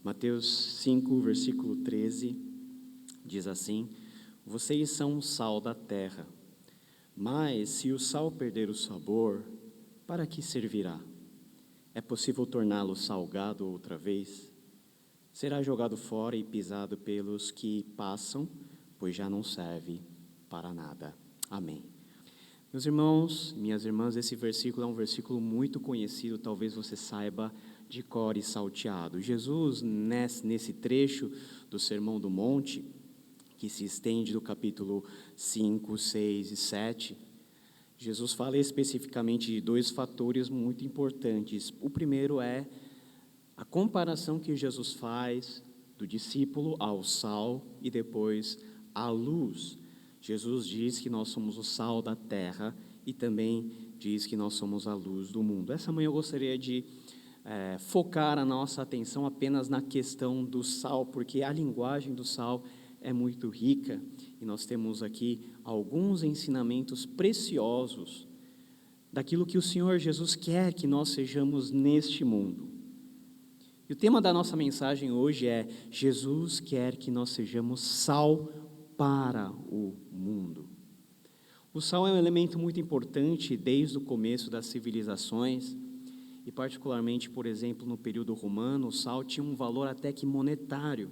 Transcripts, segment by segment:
Mateus 5, versículo 13, diz assim: vocês são o sal da terra, mas se o sal perder o sabor, para que servirá? É possível torná-lo salgado outra vez? Será jogado fora e pisado pelos que passam, pois já não serve para nada. Amém. Meus irmãos, minhas irmãs, esse versículo é um versículo muito conhecido, talvez você saiba de cor e salteado. Jesus, nesse trecho do Sermão do Monte, que se estende do capítulo 5, 6 e 7, Jesus fala especificamente de dois fatores muito importantes. O primeiro é a comparação que Jesus faz do discípulo ao sal e depois à luz. Jesus diz que nós somos o sal da terra e também diz que nós somos a luz do mundo. Essa manhã eu gostaria de focar a nossa atenção apenas na questão do sal, porque a linguagem do sal é muito rica e nós temos aqui alguns ensinamentos preciosos daquilo que o Senhor Jesus quer que nós sejamos neste mundo. E o tema da nossa mensagem hoje é: Jesus quer que nós sejamos sal para o mundo. O sal é um elemento muito importante desde o começo das civilizações, e particularmente, por exemplo, no período romano, o sal tinha um valor até que monetário.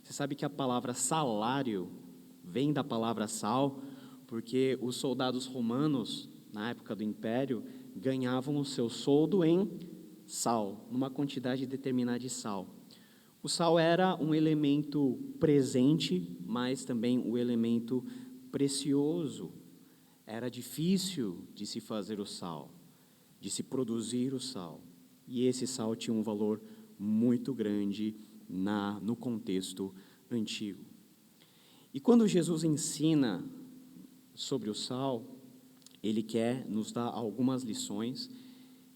Você sabe que a palavra salário vem da palavra sal, porque os soldados romanos, na época do Império, ganhavam o seu soldo em sal, numa quantidade determinada de sal. O sal era um elemento presente, mas também um elemento precioso. Era difícil de se fazer o sal, de se produzir o sal. E esse sal tinha um valor muito grande no contexto antigo. E quando Jesus ensina sobre o sal, ele quer nos dar algumas lições,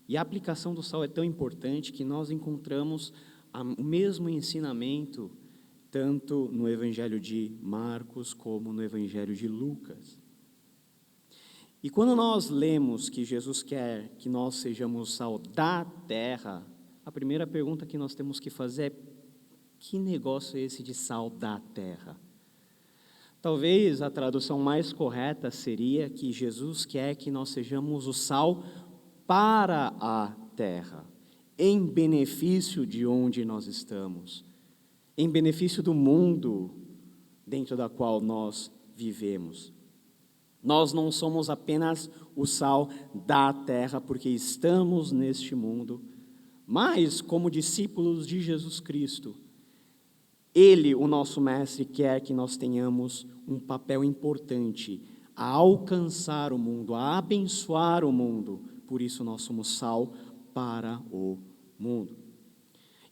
e a aplicação do sal é tão importante que nós encontramos o mesmo ensinamento tanto no Evangelho de Marcos como no Evangelho de Lucas. E quando nós lemos que Jesus quer que nós sejamos sal da terra, a primeira pergunta que nós temos que fazer é: que negócio é esse de sal da terra? Talvez a tradução mais correta seria que Jesus quer que nós sejamos o sal para a terra, em benefício de onde nós estamos, em benefício do mundo dentro da qual nós vivemos. Nós não somos apenas o sal da terra porque estamos neste mundo, mas como discípulos de Jesus Cristo, Ele, o nosso Mestre, quer que nós tenhamos um papel importante a alcançar o mundo, a abençoar o mundo. Por isso nós somos sal para o mundo.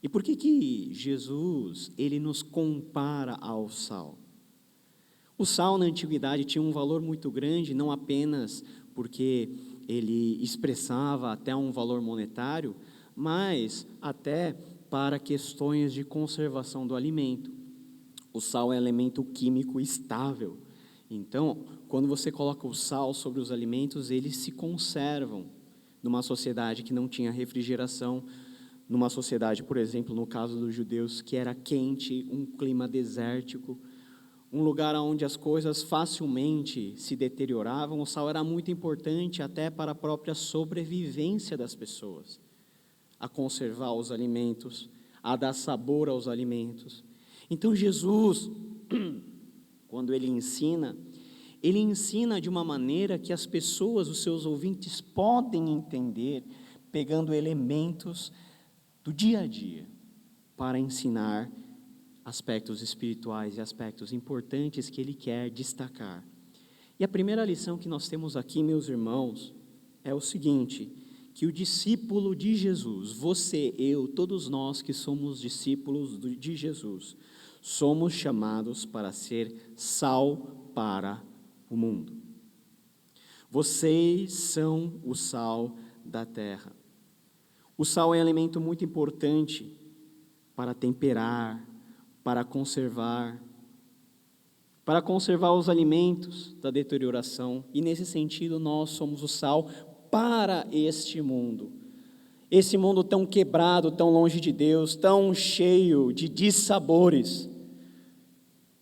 E por que Jesus, ele nos compara ao sal? O sal na antiguidade tinha um valor muito grande, não apenas porque ele expressava até um valor monetário, mas até para questões de conservação do alimento. O sal é um elemento químico estável. Então, quando você coloca o sal sobre os alimentos, eles se conservam. Numa sociedade que não tinha refrigeração, numa sociedade, por exemplo, no caso dos judeus, que era quente, um clima desértico, um lugar onde as coisas facilmente se deterioravam, o sal era muito importante até para a própria sobrevivência das pessoas, a conservar os alimentos, a dar sabor aos alimentos. Então Jesus, quando ele ensina de uma maneira que as pessoas, os seus ouvintes, podem entender, pegando elementos do dia a dia, para ensinar aspectos espirituais e aspectos importantes que ele quer destacar. E a primeira lição que nós temos aqui, meus irmãos, é o seguinte: que o discípulo de Jesus, você, eu, todos nós que somos discípulos de Jesus, somos chamados para ser sal para o mundo. Vocês são o sal da terra. O sal é um elemento muito importante para temperar, para conservar os alimentos da deterioração. E nesse sentido, nós somos o sal para este mundo. Esse mundo tão quebrado, tão longe de Deus, tão cheio de dissabores,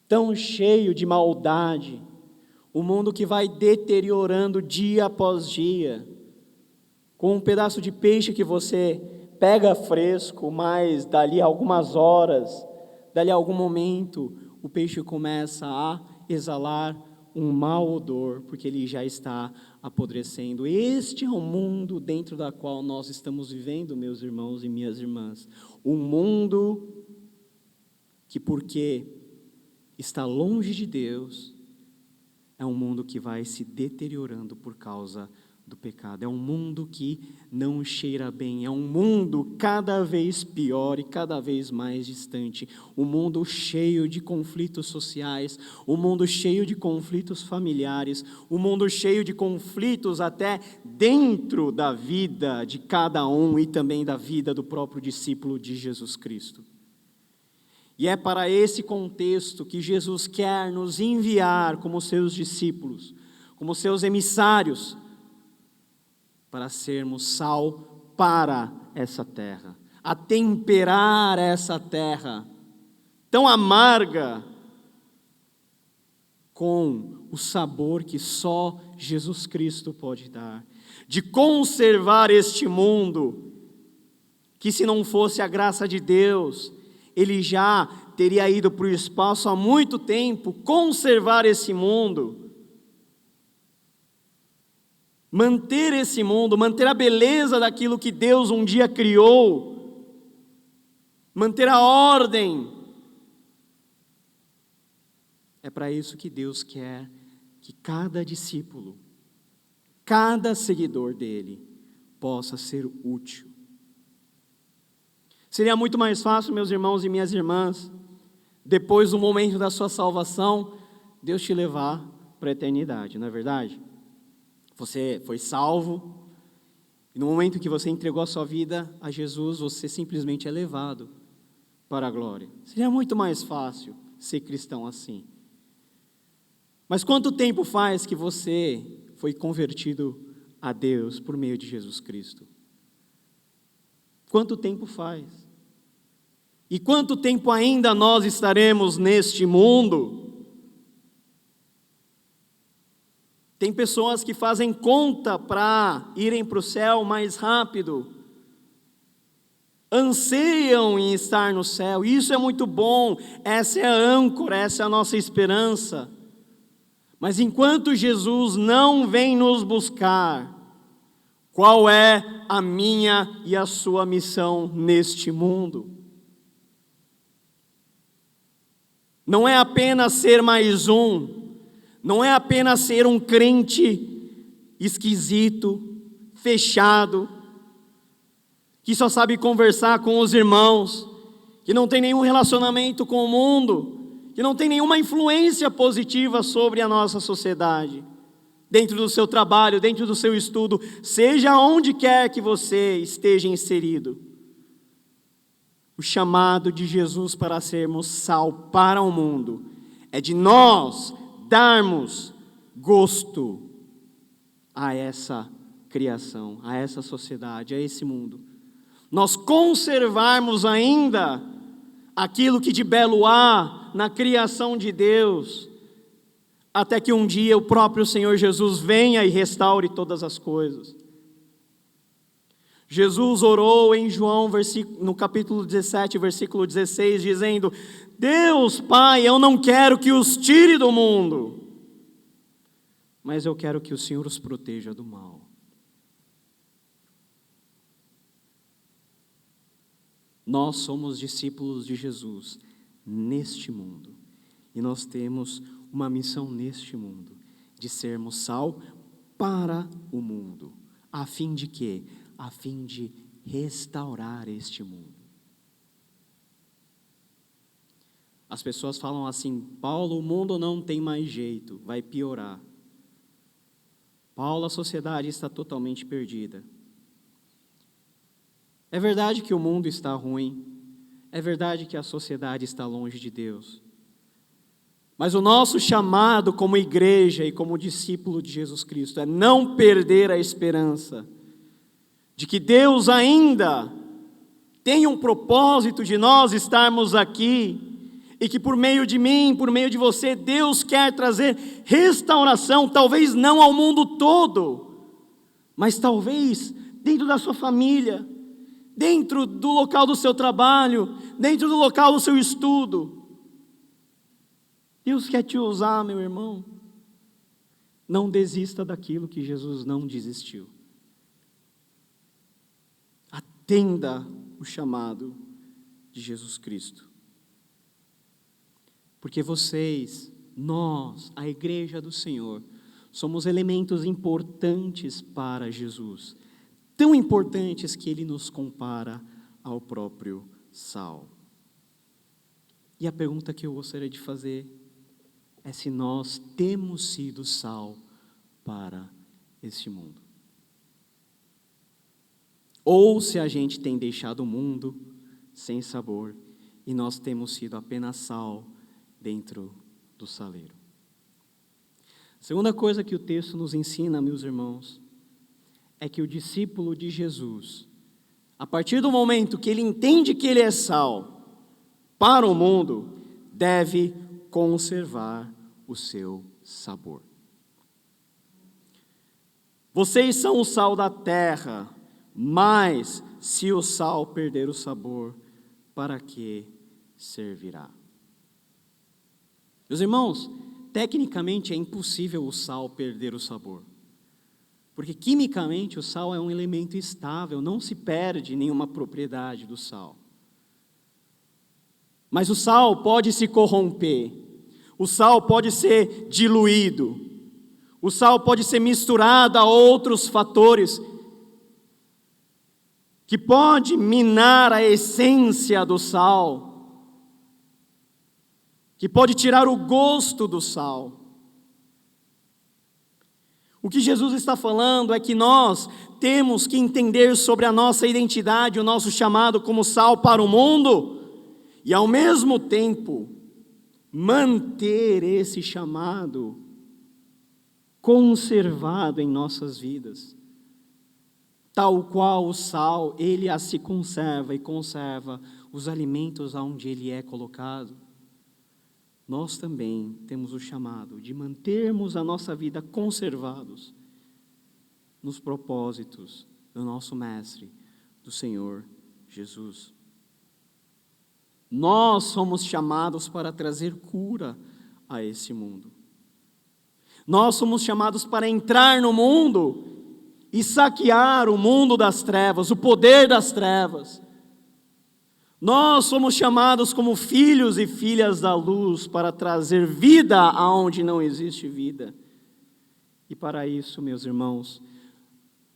tão cheio de maldade, o mundo que vai deteriorando dia após dia, com um pedaço de peixe que você pega fresco, mas dali a algumas horas, dali a algum momento, o peixe começa a exalar um mau odor, porque ele já está apodrecendo. Este é o mundo dentro da qual nós estamos vivendo, meus irmãos e minhas irmãs. Um mundo que, porque está longe de Deus, é um mundo que vai se deteriorando por causa do pecado. É um mundo que não cheira bem, é um mundo cada vez pior e cada vez mais distante. Um mundo cheio de conflitos sociais, um mundo cheio de conflitos familiares, um mundo cheio de conflitos até dentro da vida de cada um e também da vida do próprio discípulo de Jesus Cristo. E é para esse contexto que Jesus quer nos enviar como seus discípulos, como seus emissários, para sermos sal para essa terra, a temperar essa terra tão amarga com o sabor que só Jesus Cristo pode dar, de conservar este mundo, que se não fosse a graça de Deus, ele já teria ido para o espaço há muito tempo, conservar esse mundo, manter esse mundo, manter a beleza daquilo que Deus um dia criou, manter a ordem. É para isso que Deus quer que cada discípulo, cada seguidor dele, possa ser útil. Seria muito mais fácil, meus irmãos e minhas irmãs, depois do momento da sua salvação, Deus te levar para a eternidade, não é verdade? Você foi salvo, e no momento que você entregou a sua vida a Jesus, você simplesmente é levado para a glória. Seria muito mais fácil ser cristão assim. Mas quanto tempo faz que você foi convertido a Deus por meio de Jesus Cristo? Quanto tempo faz? E quanto tempo ainda nós estaremos neste mundo? Tem pessoas que fazem conta para irem para o céu mais rápido, anseiam em estar no céu, isso é muito bom, essa é a âncora, essa é a nossa esperança. Mas enquanto Jesus não vem nos buscar, qual é a minha e a sua missão neste mundo? Não é apenas ser mais um, não é apenas ser um crente esquisito, fechado, que só sabe conversar com os irmãos, que não tem nenhum relacionamento com o mundo, que não tem nenhuma influência positiva sobre a nossa sociedade, dentro do seu trabalho, dentro do seu estudo, seja onde quer que você esteja inserido. O chamado de Jesus para sermos sal para o mundo é de nós darmos gosto a essa criação, a essa sociedade, a esse mundo. Nós conservarmos ainda aquilo que de belo há na criação de Deus, até que um dia o próprio Senhor Jesus venha e restaure todas as coisas. Jesus orou em João, no capítulo 17, versículo 16, dizendo: Deus, Pai, eu não quero que os tire do mundo, mas eu quero que o Senhor os proteja do mal. Nós somos discípulos de Jesus neste mundo, e nós temos uma missão neste mundo, de sermos sal para o mundo, a fim de quê? A fim de restaurar este mundo. As pessoas falam assim: Paulo, o mundo não tem mais jeito, vai piorar. Paulo, a sociedade está totalmente perdida. É verdade que o mundo está ruim, é verdade que a sociedade está longe de Deus. Mas o nosso chamado como igreja e como discípulo de Jesus Cristo é não perder a esperança de que Deus ainda tem um propósito de nós estarmos aqui, e que por meio de mim, por meio de você, Deus quer trazer restauração, talvez não ao mundo todo, mas talvez dentro da sua família, dentro do local do seu trabalho, dentro do local do seu estudo. Deus quer te usar, meu irmão. Não desista daquilo que Jesus não desistiu. Atenda o chamado de Jesus Cristo. Porque vocês, nós, a igreja do Senhor, somos elementos importantes para Jesus. Tão importantes que Ele nos compara ao próprio sal. E a pergunta que eu gostaria de fazer é se nós temos sido sal para este mundo. Ou se a gente tem deixado o mundo sem sabor e nós temos sido apenas sal dentro do saleiro. Segunda coisa que o texto nos ensina, meus irmãos, é que o discípulo de Jesus, a partir do momento que ele entende que ele é sal para o mundo, deve conservar o seu sabor. Vocês são o sal da terra, mas se o sal perder o sabor, para que servirá? Meus irmãos, tecnicamente é impossível o sal perder o sabor. Porque quimicamente o sal é um elemento estável, não se perde nenhuma propriedade do sal. Mas o sal pode se corromper, o sal pode ser diluído, o sal pode ser misturado a outros fatores que pode minar a essência do sal, que pode tirar o gosto do sal. O que Jesus está falando é que nós temos que entender sobre a nossa identidade, o nosso chamado como sal para o mundo, e ao mesmo tempo manter esse chamado conservado em nossas vidas. Tal qual o sal, ele se conserva e conserva os alimentos aonde ele é colocado. Nós também temos o chamado de mantermos a nossa vida conservados nos propósitos do nosso Mestre, do Senhor Jesus. Nós somos chamados para trazer cura a esse mundo. Nós somos chamados para entrar no mundo e saquear o mundo das trevas, o poder das trevas. Nós somos chamados como filhos e filhas da luz para trazer vida aonde não existe vida. E para isso, meus irmãos,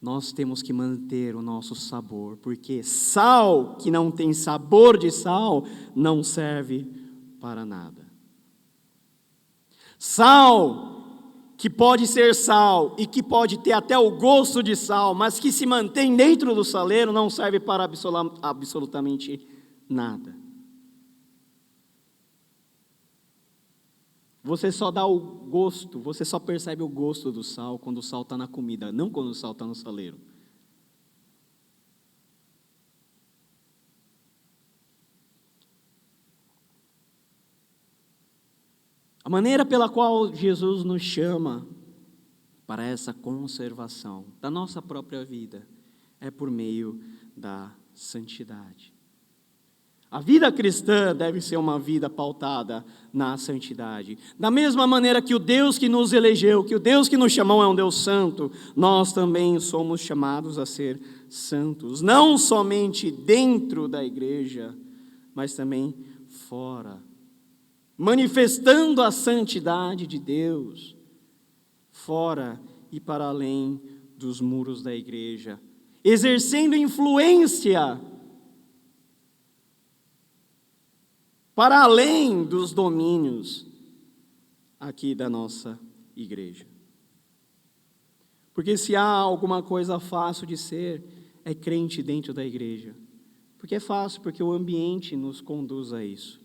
nós temos que manter o nosso sabor, porque sal que não tem sabor de sal não serve para nada. Sal que pode ser sal e que pode ter até o gosto de sal, mas que se mantém dentro do saleiro, não serve para absolutamente nada. Você só dá o gosto, você só percebe o gosto do sal quando o sal está na comida, não quando o sal está no saleiro. A maneira pela qual Jesus nos chama para essa conservação da nossa própria vida é por meio da santidade. A vida cristã deve ser uma vida pautada na santidade. Da mesma maneira que o Deus que nos elegeu, que o Deus que nos chamou é um Deus santo, nós também somos chamados a ser santos. Não somente dentro da igreja, mas também fora. Manifestando a santidade de Deus, fora e para além dos muros da igreja. Exercendo influência para além dos domínios aqui da nossa igreja. Porque se há alguma coisa fácil de ser, é crente dentro da igreja. Porque é fácil, porque o ambiente nos conduz a isso.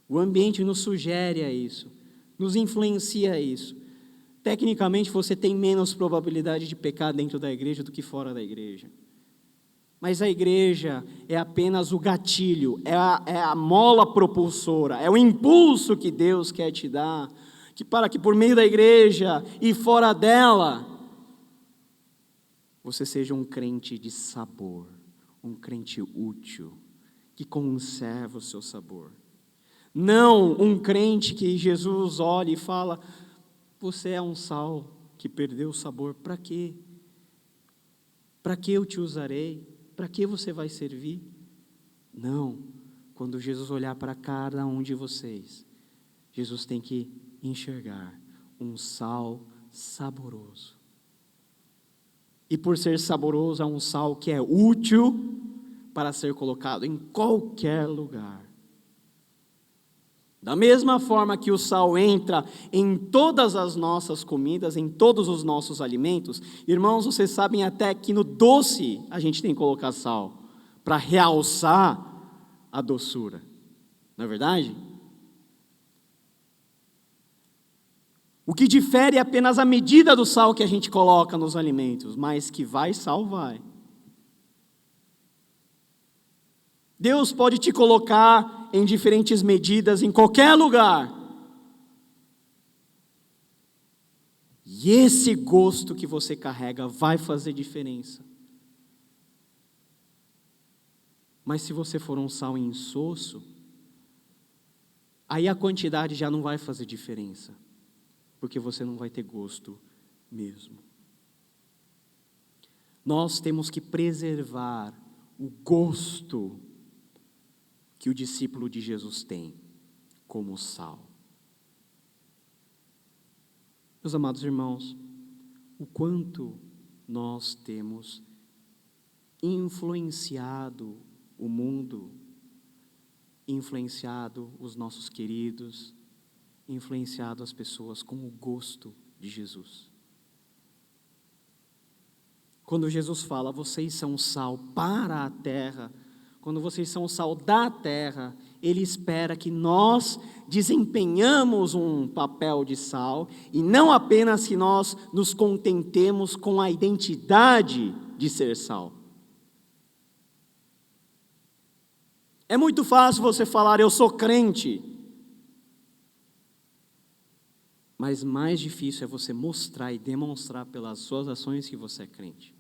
O ambiente nos sugere a isso, nos influencia a isso. Tecnicamente, você tem menos probabilidade de pecar dentro da igreja do que fora da igreja. Mas a igreja é apenas o gatilho, é a mola propulsora, é o impulso que Deus quer te dar, para que por meio da igreja e fora dela, você seja um crente de sabor, um crente útil, que conserva o seu sabor. Não um crente que Jesus olha e fala, você é um sal que perdeu o sabor, para quê? Para que eu te usarei? Para que você vai servir? Não, quando Jesus olhar para cada um de vocês, Jesus tem que enxergar um sal saboroso. E por ser saboroso, é um sal que é útil para ser colocado em qualquer lugar. Da mesma forma que o sal entra em todas as nossas comidas, em todos os nossos alimentos, irmãos, vocês sabem até que no doce a gente tem que colocar sal, para realçar a doçura, não é verdade? O que difere é apenas a medida do sal que a gente coloca nos alimentos, mas que vai, sal vai. Deus pode te colocar em diferentes medidas, em qualquer lugar. E esse gosto que você carrega vai fazer diferença. Mas se você for um sal insosso, aí a quantidade já não vai fazer diferença, porque você não vai ter gosto mesmo. Nós temos que preservar o gosto que o discípulo de Jesus tem como sal. Meus amados irmãos, o quanto nós temos influenciado o mundo, influenciado os nossos queridos, influenciado as pessoas com o gosto de Jesus. Quando Jesus fala, vocês são sal para a terra, quando vocês são o sal da terra, Ele espera que nós desempenhamos um papel de sal, e não apenas que nós nos contentemos com a identidade de ser sal. É muito fácil você falar, eu sou crente, mas mais difícil é você mostrar e demonstrar pelas suas ações que você é crente.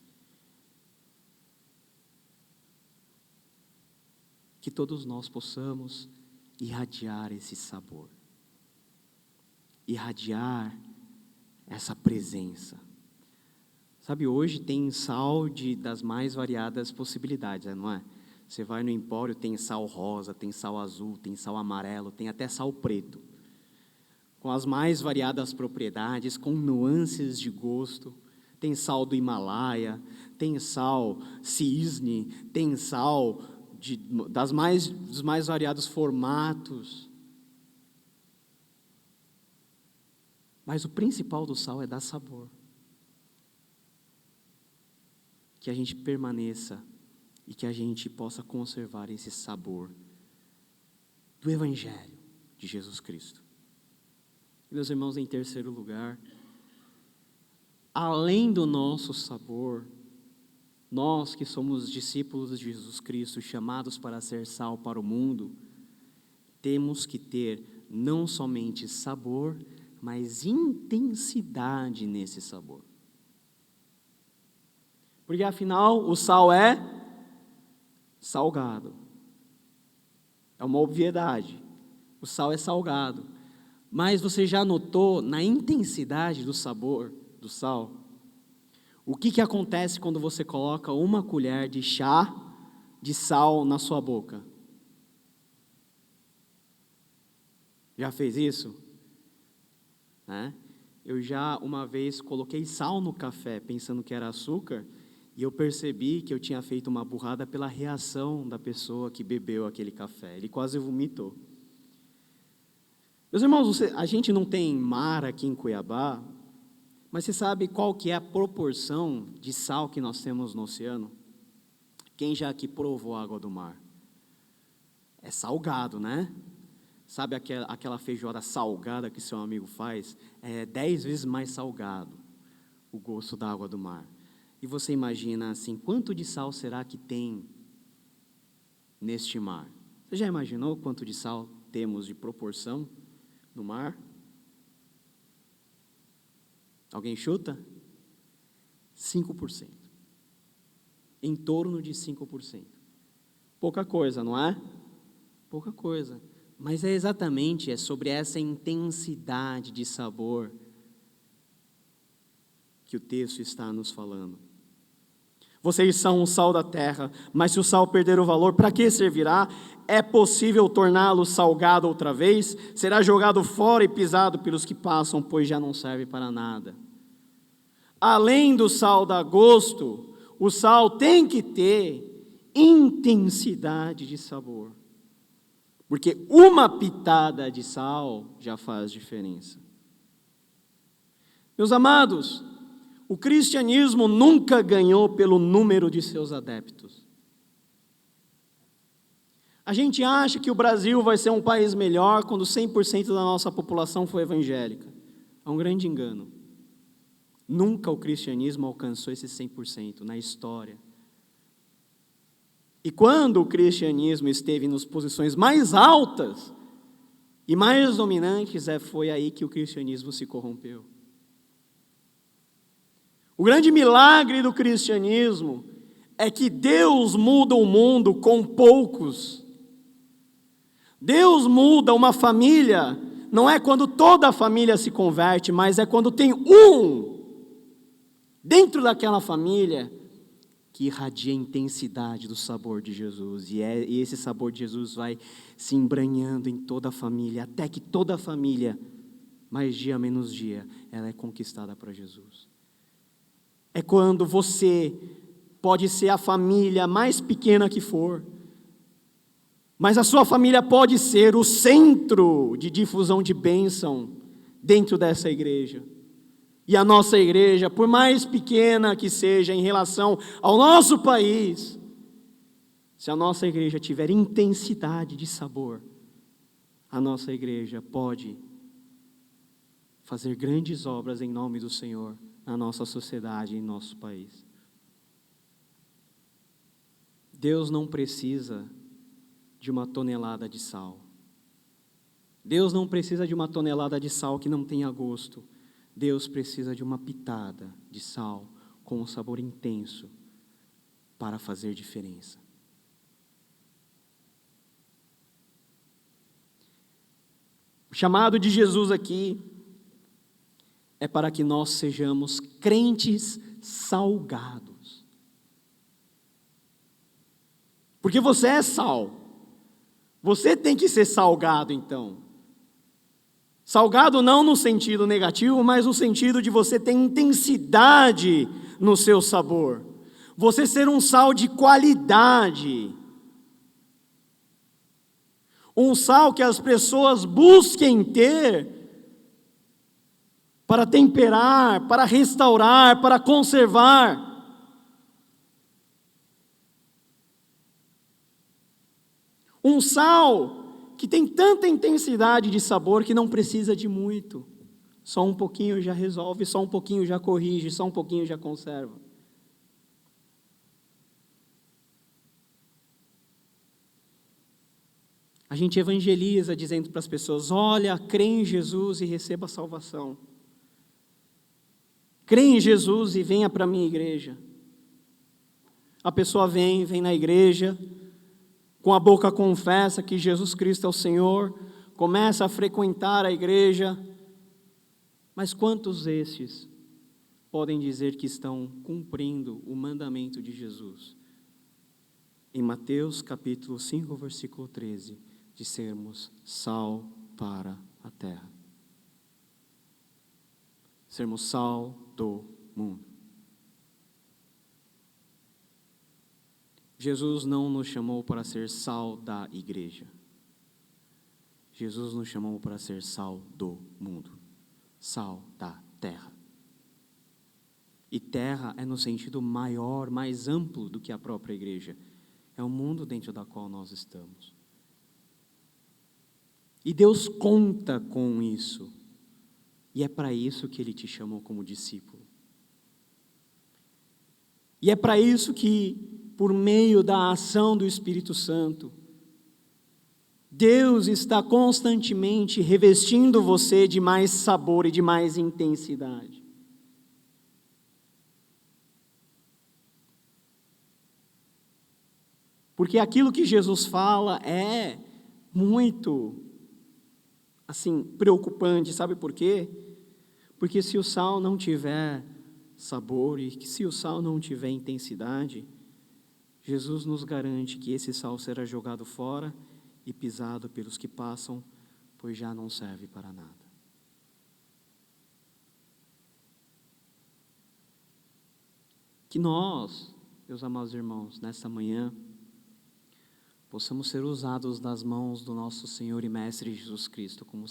Que todos nós possamos irradiar esse sabor, irradiar essa presença. Sabe, hoje tem sal das mais variadas possibilidades, não é? Você vai no empório, tem sal rosa, tem sal azul, tem sal amarelo, tem até sal preto, com as mais variadas propriedades, com nuances de gosto. Tem sal do Himalaia, tem sal cisne, tem sal dos mais variados formatos. Mas o principal do sal é dar sabor. Que a gente permaneça e que a gente possa conservar esse sabor do Evangelho de Jesus Cristo. E, meus irmãos, em terceiro lugar, além do nosso sabor, nós que somos discípulos de Jesus Cristo, chamados para ser sal para o mundo, temos que ter não somente sabor, mas intensidade nesse sabor. Porque afinal, o sal é salgado. É uma obviedade. O sal é salgado. Mas você já notou na intensidade do sabor do sal? O que acontece quando você coloca uma colher de chá de sal na sua boca? Já fez isso? Eu já uma vez coloquei sal no café pensando que era açúcar e eu percebi que eu tinha feito uma burrada pela reação da pessoa que bebeu aquele café. Ele quase vomitou. Meus irmãos, a gente não tem mar aqui em Cuiabá, mas você sabe qual que é a proporção de sal que nós temos no oceano? Quem já aqui provou a água do mar? É salgado, né? Sabe aquela feijoada salgada que seu amigo faz? É 10 vezes mais salgado o gosto da água do mar. E você imagina assim, quanto de sal será que tem neste mar? Você já imaginou quanto de sal temos de proporção no mar? Alguém chuta? 5%. Em torno de 5%. Pouca coisa, não é? Pouca coisa. Mas é sobre essa intensidade de sabor que o texto está nos falando. Vocês são o sal da terra, mas se o sal perder o valor, para que servirá? É possível torná-lo salgado outra vez? Será jogado fora e pisado pelos que passam, pois já não serve para nada. Além do sal dar gosto, o sal tem que ter intensidade de sabor. Porque uma pitada de sal já faz diferença. Meus amados, o cristianismo nunca ganhou pelo número de seus adeptos. A gente acha que o Brasil vai ser um país melhor quando 100% da nossa população for evangélica. É um grande engano. Nunca o cristianismo alcançou esse 100% na história. E quando o cristianismo esteve nas posições mais altas e mais dominantes, foi aí que o cristianismo se corrompeu. O grande milagre do cristianismo é que Deus muda o mundo com poucos. Deus muda uma família, não é quando toda a família se converte, mas é quando tem um dentro daquela família que irradia a intensidade do sabor de Jesus. E esse sabor de Jesus vai se embranhando em toda a família, até que toda a família, mais dia menos dia, ela é conquistada para Jesus. É quando você pode ser a família mais pequena que for, mas a sua família pode ser o centro de difusão de bênção dentro dessa igreja. E a nossa igreja, por mais pequena que seja em relação ao nosso país, se a nossa igreja tiver intensidade de sabor, a nossa igreja pode fazer grandes obras em nome do Senhor na nossa sociedade, em nosso país. Deus não precisa de uma tonelada de sal. Deus não precisa de uma tonelada de sal que não tenha gosto. Deus precisa de uma pitada de sal com um sabor intenso para fazer diferença. O chamado de Jesus aqui é para que nós sejamos crentes salgados. Porque você é sal. Você tem que ser salgado, então. Salgado não no sentido negativo, mas no sentido de você ter intensidade no seu sabor. Você ser um sal de qualidade. Um sal que as pessoas busquem ter para temperar, para restaurar, para conservar. Um sal que tem tanta intensidade de sabor que não precisa de muito. Só um pouquinho já resolve, só um pouquinho já corrige, só um pouquinho já conserva. A gente evangeliza dizendo para as pessoas: olha, crê em Jesus e receba a salvação. Crê em Jesus e venha para a minha igreja. A pessoa vem na igreja, com a boca confessa que Jesus Cristo é o Senhor, começa a frequentar a igreja, mas quantos destes podem dizer que estão cumprindo o mandamento de Jesus? Em Mateus capítulo 5, versículo 13, de sermos sal para a terra. Sermos sal do mundo. Jesus não nos chamou para ser sal da igreja. Jesus nos chamou para ser sal do mundo. Sal da terra. E terra é no sentido maior, mais amplo do que a própria igreja. É o mundo dentro da qual nós estamos. E Deus conta com isso. E é para isso que Ele te chamou como discípulo. E é para isso que, por meio da ação do Espírito Santo, Deus está constantemente revestindo você de mais sabor e de mais intensidade. Porque aquilo que Jesus fala é muito, preocupante. Sabe por quê? Porque se o sal não tiver sabor e se o sal não tiver intensidade, Jesus nos garante que esse sal será jogado fora e pisado pelos que passam, pois já não serve para nada. Que nós, meus amados irmãos, nesta manhã, possamos ser usados das mãos do nosso Senhor e Mestre Jesus Cristo como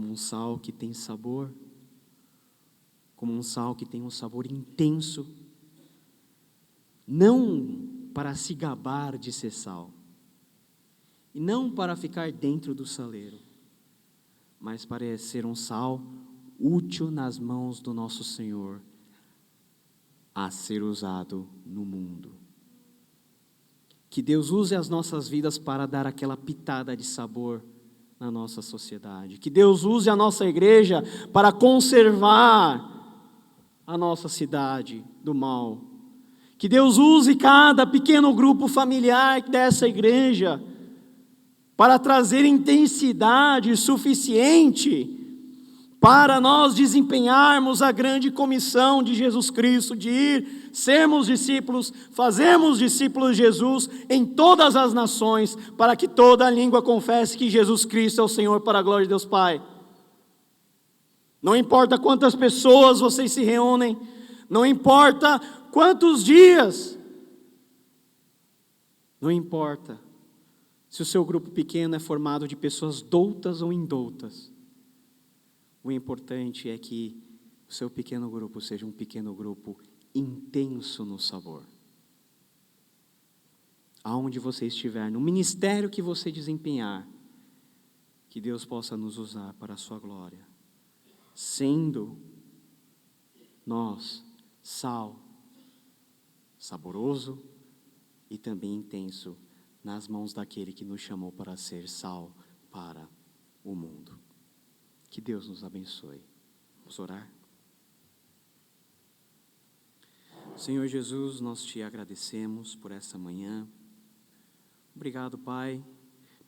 um sal que tem sabor, como um sal que tem um sabor intenso, não para se gabar de ser sal, e não para ficar dentro do saleiro, mas para ser um sal útil nas mãos do nosso Senhor, a ser usado no mundo. Que Deus use as nossas vidas para dar aquela pitada de sabor na nossa sociedade. Que Deus use a nossa igreja para conservar a nossa cidade do mal. Que Deus use cada pequeno grupo familiar dessa igreja para trazer intensidade suficiente para nós desempenharmos a grande comissão de Jesus Cristo, de ir, sermos discípulos, fazermos discípulos de Jesus em todas as nações, para que toda língua confesse que Jesus Cristo é o Senhor, para a glória de Deus Pai. Não importa quantas pessoas vocês se reúnem, não importa quantos dias, não importa se o seu grupo pequeno é formado de pessoas doutas ou indoutas. O importante é que o seu pequeno grupo seja um pequeno grupo intenso no sabor. Aonde você estiver, no ministério que você desempenhar, que Deus possa nos usar para a sua glória, sendo nós sal, saboroso e também intenso, nas mãos daquele que nos chamou para ser sal para o mundo. Que Deus nos abençoe. Vamos orar? Senhor Jesus, nós te agradecemos por essa manhã. Obrigado, Pai,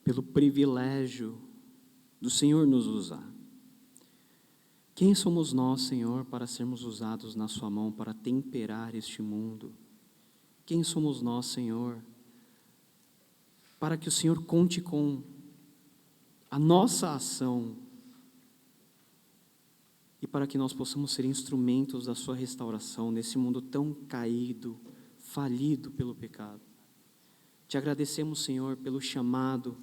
pelo privilégio do Senhor nos usar. Quem somos nós, Senhor, para sermos usados na sua mão para temperar este mundo? Quem somos nós, Senhor, para que o Senhor conte com a nossa ação e para que nós possamos ser instrumentos da sua restauração nesse mundo tão caído, falido pelo pecado. Te agradecemos, Senhor, pelo chamado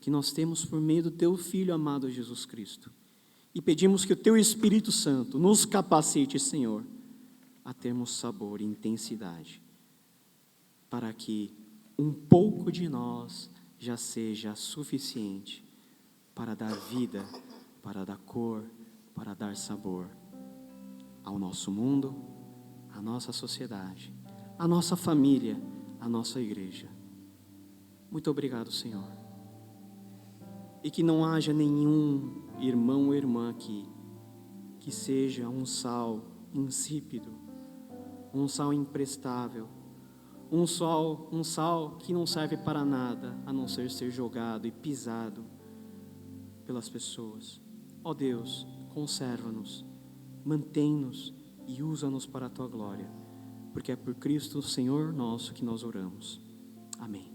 que nós temos por meio do teu Filho amado Jesus Cristo. E pedimos que o teu Espírito Santo nos capacite, Senhor, a termos sabor e intensidade, para que um pouco de nós já seja suficiente para dar vida, para dar cor, para dar sabor ao nosso mundo, à nossa sociedade, à nossa família, à nossa igreja. Muito obrigado, Senhor. E que não haja nenhum irmão ou irmã aqui que seja um sal insípido, um sal imprestável, um sal que não serve para nada, a não ser jogado e pisado pelas pessoas. Ó Deus, conserva-nos, mantém-nos e usa-nos para a Tua glória, porque é por Cristo, Senhor nosso, que nós oramos. Amém.